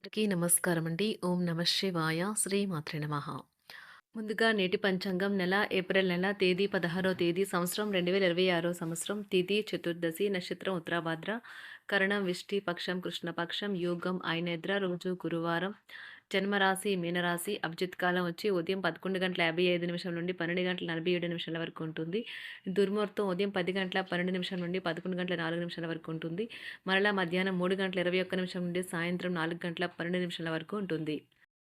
అందరికీ నమస్కారం అండి. ఓం నమ శివాయ. శ్రీమాత్రే నమః. ముందుగా నేటి పంచాంగం నెల ఏప్రిల్ నెల తేదీ 16వ తేదీ సంవత్సరం 2026 సంవత్సరం తిథి చతుర్దశి నక్షత్రం ఉత్తరాభాద్ర కరణం విష్టి పక్షం కృష్ణపక్షం యోగం ఐనేద్ర రోజు గురువారం జన్మరాశి మీనరాశి అభిజిత్ కాలం వచ్చి ఉదయం 11:55 నుండి 12:47 వరకు ఉంటుంది. దుర్ముహూర్తం ఉదయం 10:12 నుండి 11:04 వరకు ఉంటుంది. మరలా మధ్యాహ్నం 3:21 నుండి సాయంత్రం 4:12 వరకు ఉంటుంది.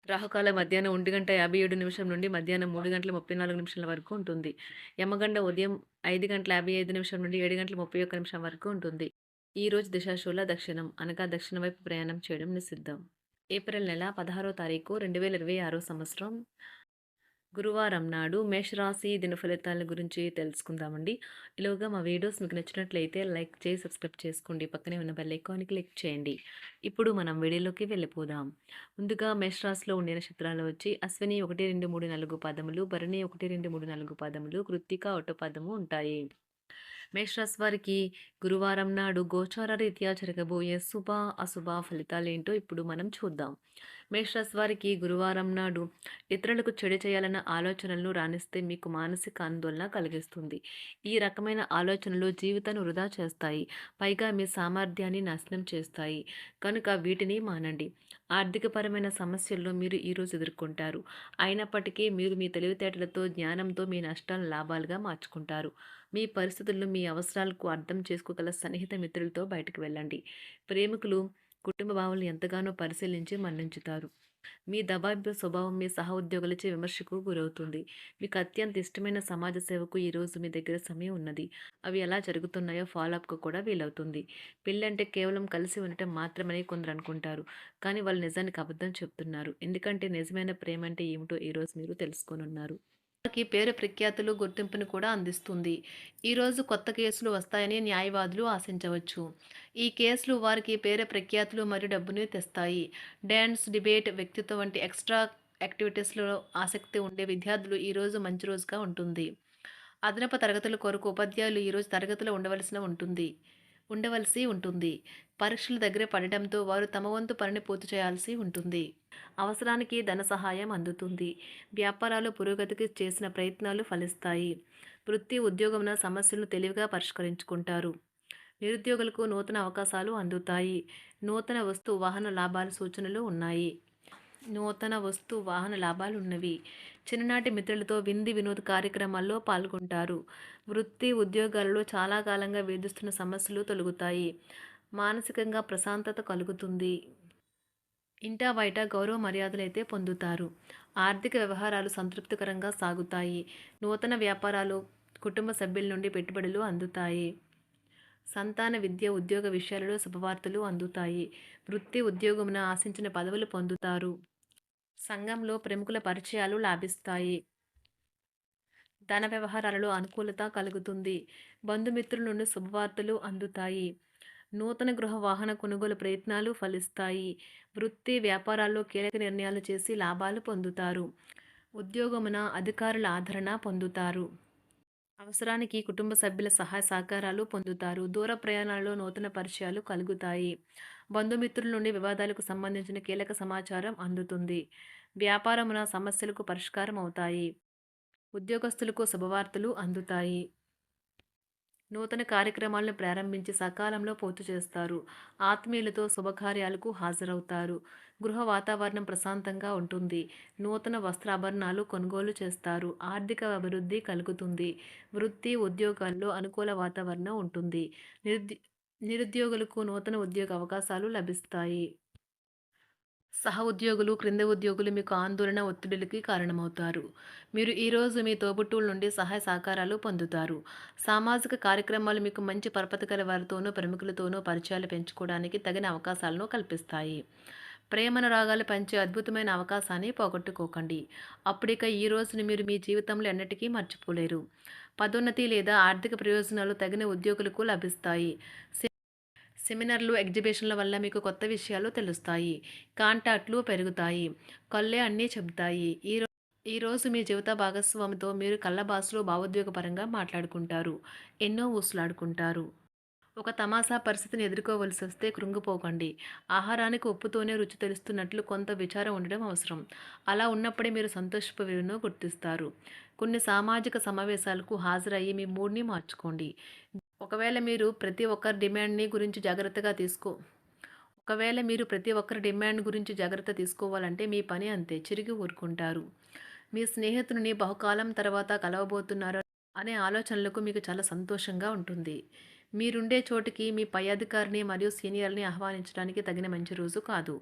రాహుకాలం మధ్యాహ్నం 1:57 నుండి మధ్యాహ్నం 3:34 వరకు ఉంటుంది. యమగండ ఉదయం 5:55 నుండి 7:31 వరకు ఉంటుంది. ఈ రోజు దిశాశూల దక్షిణం అనగా దక్షిణ వైపు ప్రయాణం చేయడం నిషిద్ధం. ఏప్రిల్ నెల 16వ తారీఖు 2026 సంవత్సరం గురువారం నాడు మేషరాశి దిన ఫలితాల గురించి తెలుసుకుందామండి. ఈలోగా మా వీడియోస్ మీకు నచ్చినట్లయితే లైక్ చేసి సబ్స్క్రైబ్ చేసుకోండి. పక్కనే ఉన్న బెల్ ఐకాన్ని క్లిక్ చేయండి. ఇప్పుడు మనం వీడియోలోకి వెళ్ళిపోదాం. ముందుగా మేషరాశిలో ఉండే నక్షత్రాలు వచ్చి అశ్విని 1, 2, 3, 4 పాదములు, భరణి 1, 2, 3, 4 పాదములు, కృత్తిక 1 పాదము ఉంటాయి. మేషరాశి వారికి గురువారం నాడు గోచార రీత్యా జరగబోయే శుభ అశుభ ఫలితాలేంటో ఇప్పుడు మనం చూద్దాం. మేషరాశి వారికి గురువారం నాడు ఇతరులకు చెడు చేయాలన్న ఆలోచనలను రాణిస్తే మీకు మానసిక ఆందోళన కలిగిస్తుంది. ఈ రకమైన ఆలోచనలు జీవితాన్ని వృధా చేస్తాయి, పైగా మీ సామర్థ్యాన్ని నాశనం చేస్తాయి. కనుక వీటిని మానండి. ఆర్థికపరమైన సమస్యలను మీరు ఈరోజు ఎదుర్కొంటారు. అయినప్పటికీ మీరు మీ తెలివితేటలతో జ్ఞానంతో మీ నష్టాలను లాభాలుగా మార్చుకుంటారు. మీ పరిస్థితులను మీ అవసరాలకు అర్థం చేసుకోగల సన్నిహిత మిత్రులతో బయటకు వెళ్ళండి. ప్రేమికులు కుటుంబ భావాలను ఎంతగానో పరిశీలించి మన్నించుతారు. మీ దబాయింపు స్వభావం మీ సహోద్యోగులచే విమర్శకు గురవుతుంది. మీకు అత్యంత ఇష్టమైన సమాజ సేవకు ఈరోజు మీ దగ్గర సమయం ఉన్నది. అవి ఎలా జరుగుతున్నాయో ఫాలోఅప్కు కూడా వీలవుతుంది. పెళ్ళంటే కేవలం కలిసి ఉండటం మాత్రమని కొందరు అనుకుంటారు. కానీ వాళ్ళు నిజానికి అబద్ధం చెప్తున్నారు. ఎందుకంటే నిజమైన ప్రేమ అంటే ఏమిటో ఈరోజు మీరు తెలుసుకోనున్నారు. వారికి పేరు ప్రఖ్యాతులు గుర్తింపును కూడా అందిస్తుంది. ఈరోజు కొత్త కేసులు వస్తాయని న్యాయవాదులు ఆశించవచ్చు. ఈ కేసులు వారికి పేరు ప్రఖ్యాతులు మరియు డబ్బుని తెస్తాయి. డ్యాన్స్, డిబేట్, వ్యక్తిత్వం వంటి ఎక్స్ట్రా యాక్టివిటీస్లో ఆసక్తి ఉండే విద్యార్థులు ఈరోజు మంచి రోజుగా ఉంటుంది. అదనపు తరగతుల కొరకు ఉపాధ్యాయులు ఈరోజు తరగతిలో ఉండవలసి ఉంటుంది. పరీక్షలు దగ్గర పడటంతో వారు తమ వంతు పనిని పూర్తి చేయాల్సి ఉంటుంది. అవసరానికి ధన సహాయం అందుతుంది. వ్యాపారాలు పురోగతికి చేసిన ప్రయత్నాలు ఫలిస్తాయి. వృత్తి ఉద్యోగమున సమస్యలను తెలివిగా పరిష్కరించుకుంటారు. నిరుద్యోగులకు నూతన అవకాశాలు అందుతాయి. నూతన వస్తు వాహన లాభాల సూచనలు ఉన్నాయి. నూతన వస్తు వాహన లాభాలున్నవి. చిన్ననాటి మిత్రులతో వినోద కార్యక్రమాల్లో పాల్గొంటారు. వృత్తి ఉద్యోగాలలో చాలా కాలంగా వేధిస్తున్న సమస్యలు తొలగుతాయి. మానసికంగా ప్రశాంతత కలుగుతుంది. ఇంటా బయట గౌరవ మర్యాదలైతే పొందుతారు. ఆర్థిక వ్యవహారాలు సంతృప్తికరంగా సాగుతాయి. నూతన వ్యాపారాలు, కుటుంబ సభ్యుల నుండి పెట్టుబడులు అందుతాయి. సంతాన విద్య ఉద్యోగ విషయాలలో శుభవార్తలు అందుతాయి. వృత్తి ఉద్యోగమున ఆశించిన పదవులు పొందుతారు. సంఘంలో ప్రముఖుల పరిచయాలు లాభిస్తాయి. ధన వ్యవహారాలలో అనుకూలత కలుగుతుంది. బంధుమిత్రుల నుండి శుభవార్తలు అందుతాయి. నూతన గృహ వాహన కొనుగోలు ప్రయత్నాలు ఫలిస్తాయి. వృత్తి వ్యాపారాల్లో కీలక నిర్ణయాలు చేసి లాభాలు పొందుతారు. ఉద్యోగమున అధికారుల ఆదరణ పొందుతారు. అవసరానికి కుటుంబ సభ్యుల సహాయ సహకారాలు పొందుతారు. దూర ప్రయాణాలలో నూతన పరిచయాలు కలుగుతాయి. బంధుమిత్రుల నుండి వివాదాలకు సంబంధించిన కీలక సమాచారం అందుతుంది. వ్యాపారమున సమస్యలకు పరిష్కారం అవుతాయి. ఉద్యోగస్తులకు శుభవార్తలు అందుతాయి. నూతన కార్యక్రమాలను ప్రారంభించి సకాలంలో పూర్తి చేస్తారు. ఆత్మీయులతో శుభకార్యాలకు హాజరవుతారు. గృహ వాతావరణం ప్రశాంతంగా ఉంటుంది. నూతన వస్త్రాభరణాలు కొనుగోలు చేస్తారు. ఆర్థిక అభివృద్ధి కలుగుతుంది. వృత్తి ఉద్యోగాల్లో అనుకూల వాతావరణం ఉంటుంది. నిరుద్యోగులకు నూతన ఉద్యోగ అవకాశాలు లభిస్తాయి. సహ ఉద్యోగులు, క్రింద ఉద్యోగులు మీకు ఆందోళన, ఒత్తిడులకి కారణమవుతారు. మీరు ఈరోజు మీ తోబుట్టువుల నుండి సహాయ సహకారాలు పొందుతారు. సామాజిక కార్యక్రమాలు మీకు మంచి పరపతి గల వారితోనూ, ప్రముఖులతోనూ పరిచయాలు పెంచుకోవడానికి తగిన అవకాశాలను కల్పిస్తాయి. ప్రేమనురాగాలు పంచే అద్భుతమైన అవకాశాన్ని పోగొట్టుకోకండి. అప్పుడిక ఈ రోజును మీరు మీ జీవితంలో ఎన్నటికీ మర్చిపోలేరు. పదోన్నతి లేదా ఆర్థిక ప్రయోజనాలు తగిన ఉద్యోగులకు లభిస్తాయి. సెమినార్లు, ఎగ్జిబిషన్ల వల్ల మీకు కొత్త విషయాలు తెలుస్తాయి. కాంటాక్ట్లు పెరుగుతాయి. కళ్ళే అన్నీ చెబుతాయి. ఈరోజు మీ జీవిత భాగస్వామితో మీరు కళ్ళ భాషలో భావోద్వేగపరంగా మాట్లాడుకుంటారు. ఎన్నో ఊసులాడుకుంటారు. ఒక తమాషా పరిస్థితిని ఎదుర్కోవలసొస్తే కృంగిపోకండి. ఆహారానికి ఉప్పుతోనే రుచి తెలుస్తున్నట్లు కొంత విచారం ఉండడం అవసరం. అలా ఉన్నప్పుడే మీరు సంతోషపు విలువను గుర్తిస్తారు. కొన్ని సామాజిక సమావేశాలకు హాజరయ్యి మీ మూడ్‌ని మార్చుకోండి. ఒకవేళ మీరు ప్రతి ఒక్కరి డిమాండ్‌ని గురించి జాగ్రత్తగా తీసుకో ఒకవేళ మీరు ప్రతి ఒక్కరి డిమాండ్ గురించి జాగ్రత్త తీసుకోవాలంటే మీ పని అంతే. చిరిగి ఊరుకుంటారు. మీ స్నేహితుడిని బహుకాలం తర్వాత కలవబోతున్నారు అనే ఆలోచనలకు మీకు చాలా సంతోషంగా ఉంటుంది. మీరుండే చోటికి మీ పై అధికారిని మరియు సీనియర్‌ని ఆహ్వానించడానికి తగిన మంచి రోజు కాదు.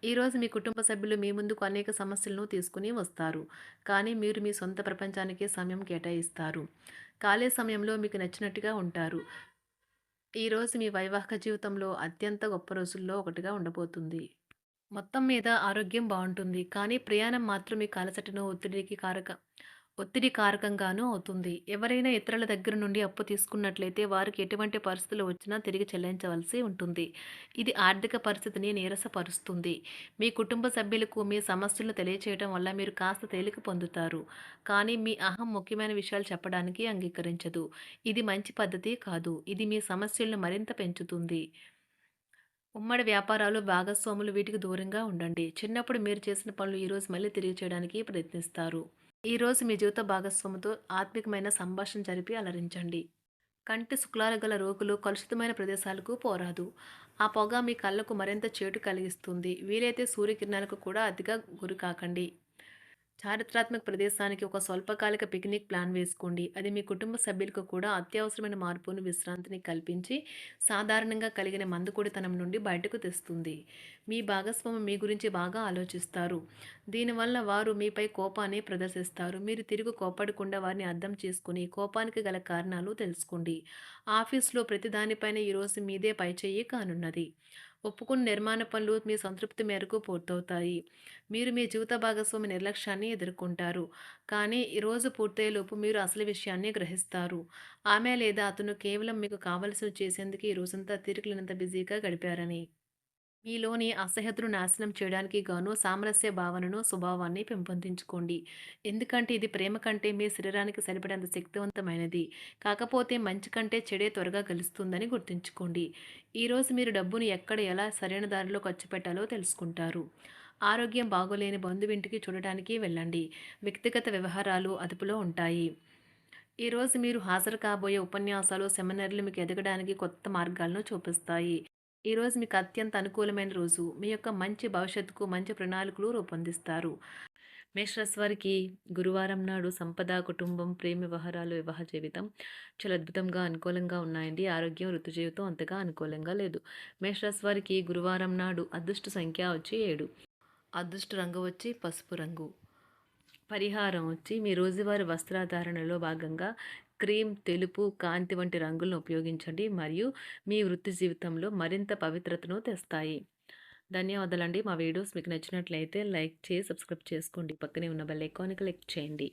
ఈరోజు మీ కుటుంబ సభ్యులు మీ ముందుకు అనేక సమస్యలను తీసుకుని వస్తారు. కానీ మీరు మీ సొంత ప్రపంచానికే సమయం కేటాయిస్తారు. ఖాళీ సమయంలో మీకు నచ్చినట్టుగా ఉంటారు. ఈరోజు మీ వైవాహిక జీవితంలో అత్యంత గొప్ప రోజుల్లో ఒకటిగా ఉండబోతుంది. మొత్తం మీద ఆరోగ్యం బావుంటుంది. కానీ ప్రయాణం మాత్రం మీకు అలసటను, ఒత్తిడి కారకంగానూ అవుతుంది. ఎవరైనా ఇతరుల దగ్గర నుండి అప్పు తీసుకున్నట్లయితే వారికి ఎటువంటి పరిస్థితులు వచ్చినా తిరిగి చెల్లించవలసి ఉంటుంది. ఇది ఆర్థిక పరిస్థితిని నీరసపరుస్తుంది. మీ కుటుంబ సభ్యులకు మీ సమస్యలను తెలియచేయడం వల్ల మీరు కాస్త తేలిక పొందుతారు. కానీ మీ అహం ముఖ్యమైన విషయాలు చెప్పడానికి అంగీకరించదు. ఇది మంచి పద్ధతి కాదు. ఇది మీ సమస్యలను మరింత పెంచుతుంది. ఉమ్మడి వ్యాపారాలు, భాగస్వాములు వీటికి దూరంగా ఉండండి. చిన్నప్పుడు మీరు చేసిన పనులు ఈరోజు మళ్ళీ తిరిగి చేయడానికి ప్రయత్నిస్తారు. ఈరోజు మీ జీవిత భాగస్వామితో ఆత్మికమైన సంభాషణ జరిపి అలరించండి. కంటి శుక్లాలు గల రోగులు కలుషితమైన ప్రదేశాలకు పోరాదు. ఆ పొగ మీ కళ్ళకు మరింత చేటు కలిగిస్తుంది. వీలైతే సూర్యకిరణాలకు కూడా అతిగా గురికాకండి. చారిత్రాత్మక ప్రదేశానికి ఒక స్వల్పకాలిక పిక్నిక్ ప్లాన్ వేసుకోండి. అది మీ కుటుంబ సభ్యులకు కూడా అత్యవసరమైన మార్పును, విశ్రాంతిని కల్పించి సాధారణంగా కలిగిన మందుకొడితనం నుండి బయటకు తెస్తుంది. మీ భాగస్వామి మీ గురించి బాగా ఆలోచిస్తారు. దీనివల్ల వారు మీపై కోపాన్ని ప్రదర్శిస్తారు. మీరు తిరిగి కోపడకుండా వారిని అర్థం చేసుకుని కోపానికి గల కారణాలు తెలుసుకోండి. ఆఫీస్లో ప్రతి దానిపైన ఈరోజు మీదే పైచేయి కానున్నది. ఒప్పుకున్న నిర్మాణ పనులు మీ సంతృప్తి మేరకు పూర్తవుతాయి. మీరు మీ జీవిత భాగస్వామి నిర్లక్ష్యాన్ని ఎదుర్కొంటారు. కానీ ఈ రోజు పూర్తయ్యేలోపు మీరు అసలు విషయాన్ని గ్రహిస్తారు. ఆమె లేదా అతను కేవలం మీకు కావలసినవి చేసేందుకు ఈ రోజంతా తీరికలేనంత బిజీగా గడిపారని. మీలోని అసహ్యతను నాశనం చేయడానికి గాను సామరస్య భావనను, స్వభావాన్ని పెంపొందించుకోండి. ఎందుకంటే ఇది ప్రేమ కంటే మీ శరీరానికి సరిపడేంత శక్తివంతమైనది. కాకపోతే మంచి కంటే చెడే త్వరగా గెలుస్తుందని గుర్తుంచుకోండి. ఈరోజు మీరు డబ్బును ఎక్కడ ఎలా సరైన దారిలో ఖర్చు పెట్టాలో తెలుసుకుంటారు. ఆరోగ్యం బాగోలేని బంధువింటికి చూడటానికి వెళ్ళండి. వ్యక్తిగత వ్యవహారాలు అదుపులో ఉంటాయి. ఈరోజు మీరు హాజరు కాబోయే ఉపన్యాసాలు, సెమినార్లు మీకు ఎదగడానికి కొత్త మార్గాలను చూపిస్తాయి. ఈరోజు మీకు అత్యంత అనుకూలమైన రోజు. మీ యొక్క మంచి భవిష్యత్తుకు మంచి ప్రణాళికలు రూపొందిస్తారు. మేషరాశి వారికి గురువారం నాడు సంపద, కుటుంబం, ప్రేమ వ్యవహారాలు, వివాహ జీవితం చాలా అద్భుతంగా అనుకూలంగా ఉన్నాయండి. ఆరోగ్యం, వృత్తి జీవితం అంతగా అనుకూలంగా లేదు. మేషరాశి వారికి గురువారం నాడు అదృష్ట సంఖ్య వచ్చి 7. అదృష్ట రంగు వచ్చి పసుపు రంగు. పరిహారం వచ్చి మీ రోజువారీ వస్త్రధారణలో భాగంగా క్రీమ్, తెలుపు, కాంతి వంటి రంగులను ఉపయోగించండి మరియు మీ వృత్తి జీవితంలో మరింత పవిత్రతను తెస్తాయి. ధన్యవాదాలండి. మా వీడియోస్ మీకు నచ్చినట్లయితే లైక్ చేసి సబ్స్క్రైబ్ చేసుకోండి. పక్కనే ఉన్న బెల్ ఐకాన్‌ని క్లిక్ చేయండి.